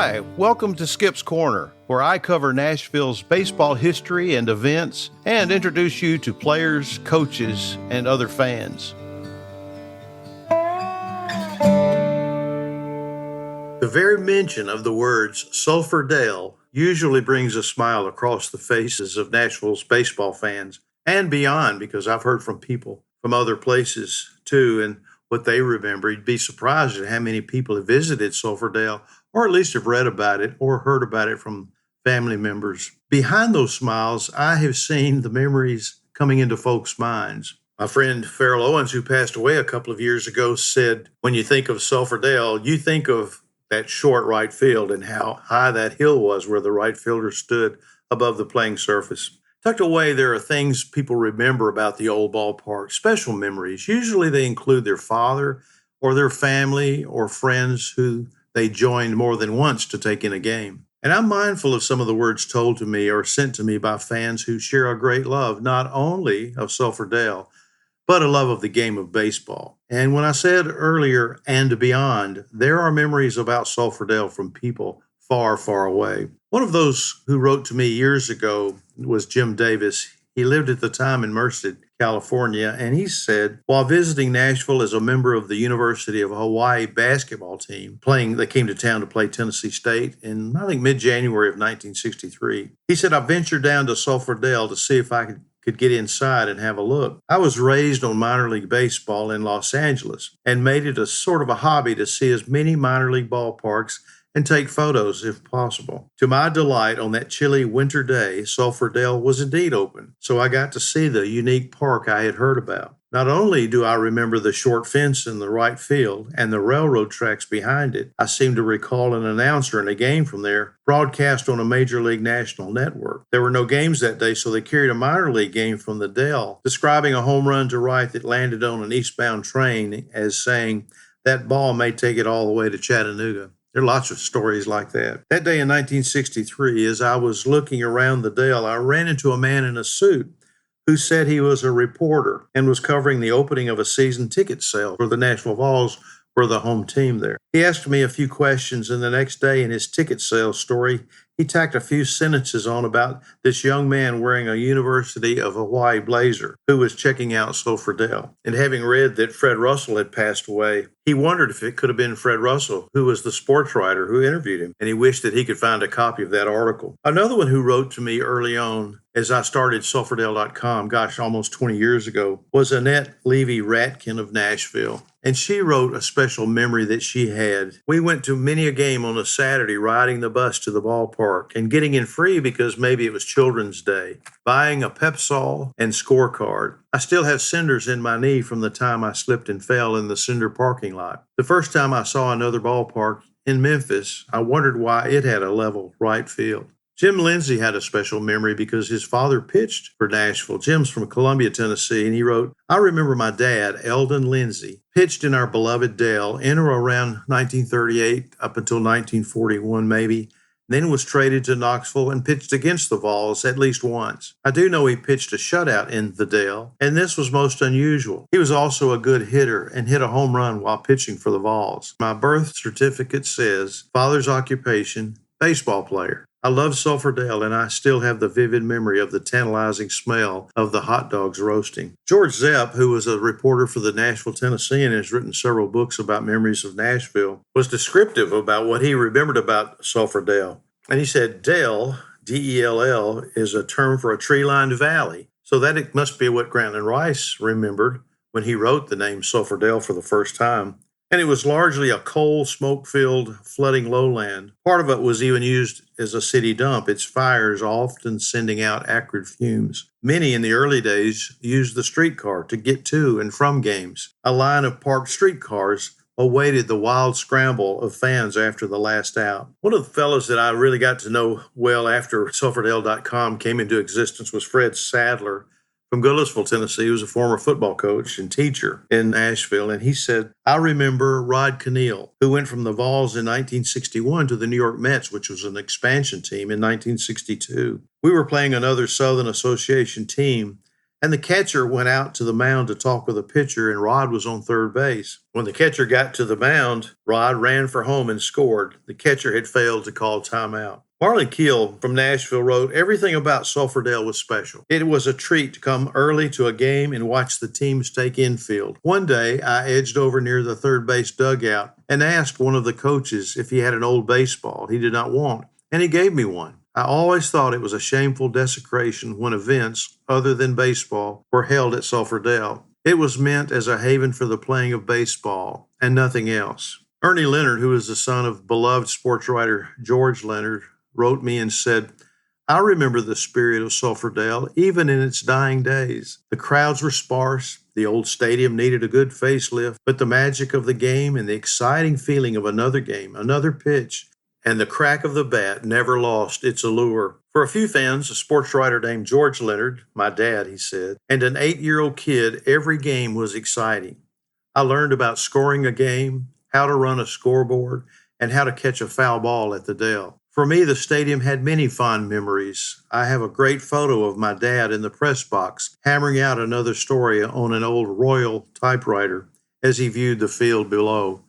Hi, welcome to Skip's Corner, where I cover Nashville's baseball history and events and introduce you to players, coaches, and other fans. The very mention of the words Sulphur Dell usually brings a smile across the faces of Nashville's baseball fans and beyond, because I've heard from people from other places too and what they remember. You'd be surprised at how many people have visited Sulphur Dell, or at least have read about it or heard about it from family members. Behind those smiles, I have seen the memories coming into folks' minds. My friend Farrell Owens, who passed away a couple of years ago, said, when you think of Sulphur Dell, you think of that short right field and how high that hill was where the right fielder stood above the playing surface. Tucked away, there are things people remember about the old ballpark, special memories. Usually they include their father or their family or friends who they joined more than once to take in a game. And I'm mindful of some of the words told to me or sent to me by fans who share a great love, not only of Sulphur Dell, but a love of the game of baseball. And when I said earlier, and beyond, there are memories about Sulphur Dell from people far, far away. One of those who wrote to me years ago was Jim Davis. He lived at the time in Merced, California, and he said, while visiting Nashville as a member of the University of Hawaii basketball team, they came to town to play Tennessee State in, I think, mid-January of 1963. He said, I ventured down to Sulphur Dell to see if I could get inside and have a look. I was raised on minor league baseball in Los Angeles and made it a sort of a hobby to see as many minor league ballparks and take photos if possible. To my delight, on that chilly winter day, Sulphur Dell was indeed open, so I got to see the unique park I had heard about. Not only do I remember the short fence in the right field and the railroad tracks behind it, I seem to recall an announcer in a game from there broadcast on a Major League National network. There were no games that day, so they carried a minor league game from the Dell, describing a home run to right that landed on an eastbound train as saying, that ball may take it all the way to Chattanooga. There are lots of stories like that. That day in 1963, as I was looking around the Dell, I ran into a man in a suit who said he was a reporter and was covering the opening of a season ticket sale for the Nashville Vols, were the home team there. He asked me a few questions, and the next day in his ticket sales story, he tacked a few sentences on about this young man wearing a University of Hawaii blazer who was checking out Sulphur Dell. And having read that Fred Russell had passed away, he wondered if it could have been Fred Russell, who was the sports writer who interviewed him, and he wished that he could find a copy of that article. Another one who wrote to me early on, as I started sulphurdell.com, almost 20 years ago, was Annette Levy-Ratkin of Nashville. And she wrote a special memory that she had. We went to many a game on a Saturday, riding the bus to the ballpark and getting in free because maybe it was Children's Day, buying a Pepsol and scorecard. I still have cinders in my knee from the time I slipped and fell in the cinder parking lot. The first time I saw another ballpark in Memphis, I wondered why it had a level right field. Jim Lindsay had a special memory because his father pitched for Nashville. Jim's from Columbia, Tennessee, and he wrote, I remember my dad, Eldon Lindsay, pitched in our beloved Dell in or around 1938 up until 1941 maybe, then was traded to Knoxville and pitched against the Vols at least once. I do know he pitched a shutout in the Dell, and this was most unusual. He was also a good hitter and hit a home run while pitching for the Vols. My birth certificate says, father's occupation, baseball player. I love Sulphur Dell, and I still have the vivid memory of the tantalizing smell of the hot dogs roasting. George Zepp, who was a reporter for the Nashville Tennessean and has written several books about memories of Nashville, was descriptive about what he remembered about Sulphur Dell. And he said, Dell, D-E-L-L, is a term for a tree-lined valley. So that it must be what Grant and Rice remembered when he wrote the name Sulphur Dell for the first time. And it was largely a coal, smoke-filled, flooding lowland. Part of it was even used as a city dump, its fires often sending out acrid fumes. Many in the early days used the streetcar to get to and from games. A line of parked streetcars awaited the wild scramble of fans after the last out. One of the fellows that I really got to know well after sulphurdell.com came into existence was Fred Sadler from Goodlettsville, Tennessee. He was a former football coach and teacher in Nashville, and he said, I remember Rod Cannell, who went from the Vols in 1961 to the New York Mets, which was an expansion team, in 1962. We were playing another Southern Association team, And the catcher went out to the mound to talk with the pitcher, and Rod was on third base. When the catcher got to the mound, Rod ran for home and scored. The catcher had failed to call timeout. Marlon Keel from Nashville wrote, "Everything about Sulphur Dell was special. It was a treat to come early to a game and watch the teams take infield. One day, I edged over near the third base dugout and asked one of the coaches if he had an old baseball he did not want, and he gave me one. I always thought it was a shameful desecration when events, other than baseball, were held at Sulphur Dell. It was meant as a haven for the playing of baseball and nothing else." Ernie Leonard, who is the son of beloved sports writer George Leonard, wrote me and said, "I remember the spirit of Sulphur Dell even in its dying days. The crowds were sparse, the old stadium needed a good facelift, but the magic of the game and the exciting feeling of another game, another pitch, and the crack of the bat never lost its allure." For a few fans, a sports writer named George Leonard, my dad, he said, and an 8-year-old kid, every game was exciting. I learned about scoring a game, how to run a scoreboard, and how to catch a foul ball at the Dell. For me, the stadium had many fond memories. I have a great photo of my dad in the press box hammering out another story on an old Royal typewriter as he viewed the field below.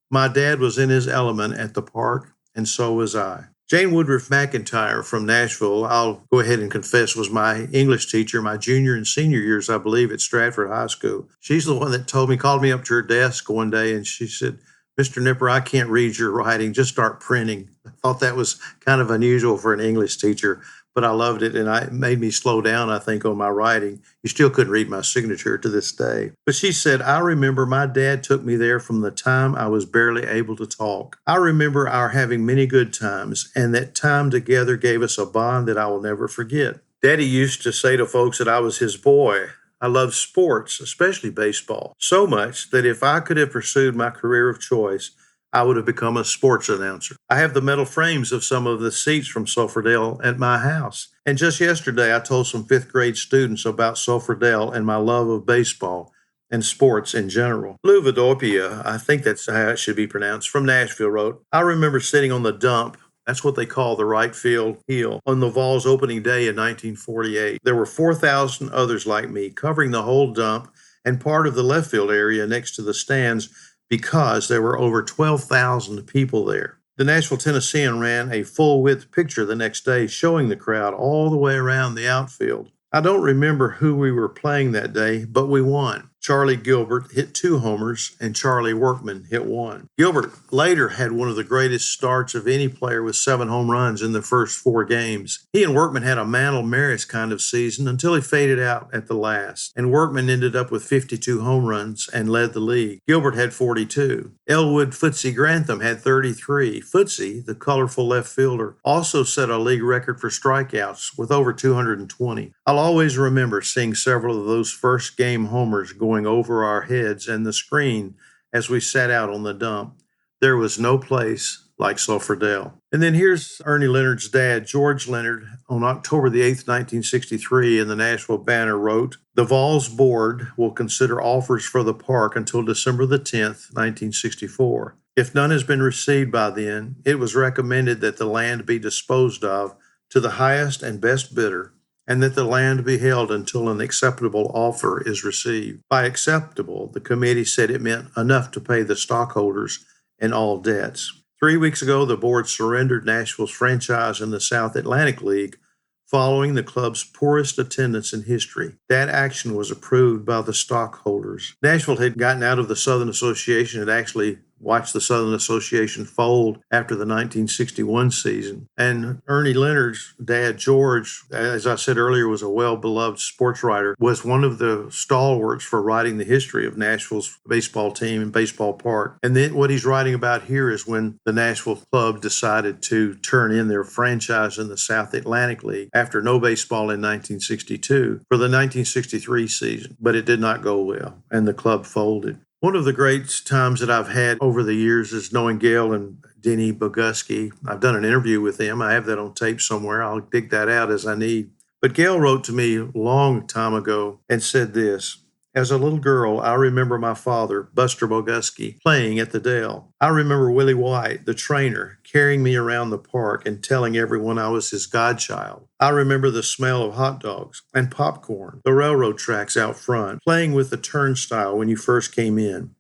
My dad was in his element at the park, and so was I. Jane Woodruff McIntyre from Nashville, I'll go ahead and confess, was my English teacher my junior and senior years, I believe, at Stratford High School. She's the one that called me up to her desk one day, and she said, "Mr. Nipper, I can't read your writing. Just start printing." I thought that was kind of unusual for an English teacher, but I loved it, and it made me slow down, I think, on my writing. You still couldn't read my signature to this day. But she said, "I remember my dad took me there from the time I was barely able to talk. I remember our having many good times, and that time together gave us a bond that I will never forget. Daddy used to say to folks that I was his boy. I loved sports, especially baseball, so much that if I could have pursued my career of choice, I would have become a sports announcer. I have the metal frames of some of the seats from Sulphur Dell at my house. And just yesterday, I told some fifth grade students about Sulphur Dell and my love of baseball and sports in general." Lou Vidopia, I think that's how it should be pronounced, from Nashville wrote, "I remember sitting on the dump." That's what they call the right field hill. "On the Vols opening day in 1948. There were 4,000 others like me covering the whole dump and part of the left field area next to the stands because there were over 12,000 people there." The Nashville Tennessean ran a full-width picture the next day showing the crowd all the way around the outfield. I don't remember who we were playing that day, but we won. Charlie Gilbert hit 2 homers, and Charlie Workman hit 1. Gilbert later had one of the greatest starts of any player with 7 home runs in the first 4 games. He and Workman had a Mantle Maris kind of season until he faded out at the last, and Workman ended up with 52 home runs and led the league. Gilbert had 42. Elwood Footsie Grantham had 33. Footsie, the colorful left fielder, also set a league record for strikeouts with over 220. I'll always remember seeing several of those first game homers going over our heads and the screen as we sat out on the dump. There was no place like Sulphur Dell. And then here's Ernie Leonard's dad, George Leonard, on October the 8th, 1963, in the Nashville Banner wrote, "The Vols board will consider offers for the park until December the 10th, 1964. If none has been received by then, it was recommended that the land be disposed of to the highest and best bidder, and that the land be held until an acceptable offer is received." By acceptable, the committee said it meant enough to pay the stockholders and all debts. 3 weeks ago, the board surrendered Nashville's franchise in the South Atlantic League following the club's poorest attendance in history. That action was approved by the stockholders. Nashville had gotten out of the Southern Association and actually watched the Southern Association fold after the 1961 season. And Ernie Leonard's dad, George, as I said earlier, was a well-beloved sports writer, was one of the stalwarts for writing the history of Nashville's baseball team and baseball park. And then what he's writing about here is when the Nashville club decided to turn in their franchise in the South Atlantic League after no baseball in 1962 for the 1963 season. But it did not go well, and the club folded. One of the great times that I've had over the years is knowing Gail and Denny Boguski. I've done an interview with them. I have that on tape somewhere. I'll dig that out as I need. But Gail wrote to me a long time ago and said this: As a little girl, I remember my father, Buster Boguski, playing at the Dell. I remember Willie White, the trainer, carrying me around the park and telling everyone I was his godchild. I remember the smell of hot dogs and popcorn, the railroad tracks out front, playing with the turnstile when you first came in,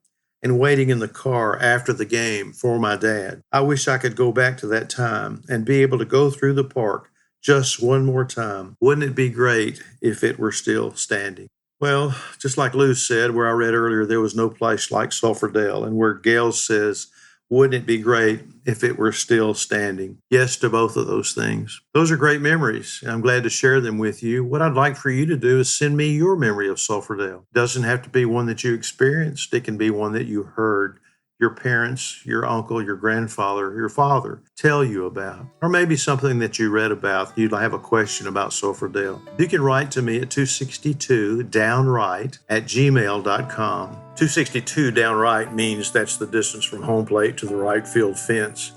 and waiting in the car after the game for my dad. I wish I could go back to that time and be able to go through the park just one more time. Wouldn't it be great if it were still standing? Well, just like Lou said, where I read earlier, there was no place like Sulphur Dell, and where Gail says, wouldn't it be great if it were still standing? Yes to both of those things. Those are great memories, and I'm glad to share them with you. What I'd like for you to do is send me your memory of Sulphur Dell. It doesn't have to be one that you experienced. It can be one that you heard your parents, your uncle, your grandfather, your father tell you about, or maybe something that you read about. You'd have a question about Sulphur Dell. You can write to me at 262 downright at gmail.com. 262 downright means that's the distance from home plate to the right field fence.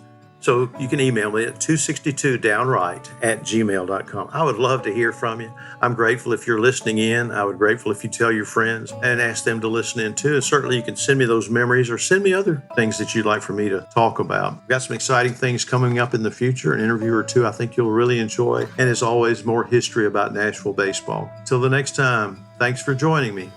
So you can email me at 262downright at gmail.com. I would love to hear from you. I'm grateful if you're listening in. I would be grateful if you tell your friends and ask them to listen in too. And certainly you can send me those memories or send me other things that you'd like for me to talk about. I've got some exciting things coming up in the future, an interview or two I think you'll really enjoy. And as always, more history about Nashville baseball. Till the next time, thanks for joining me.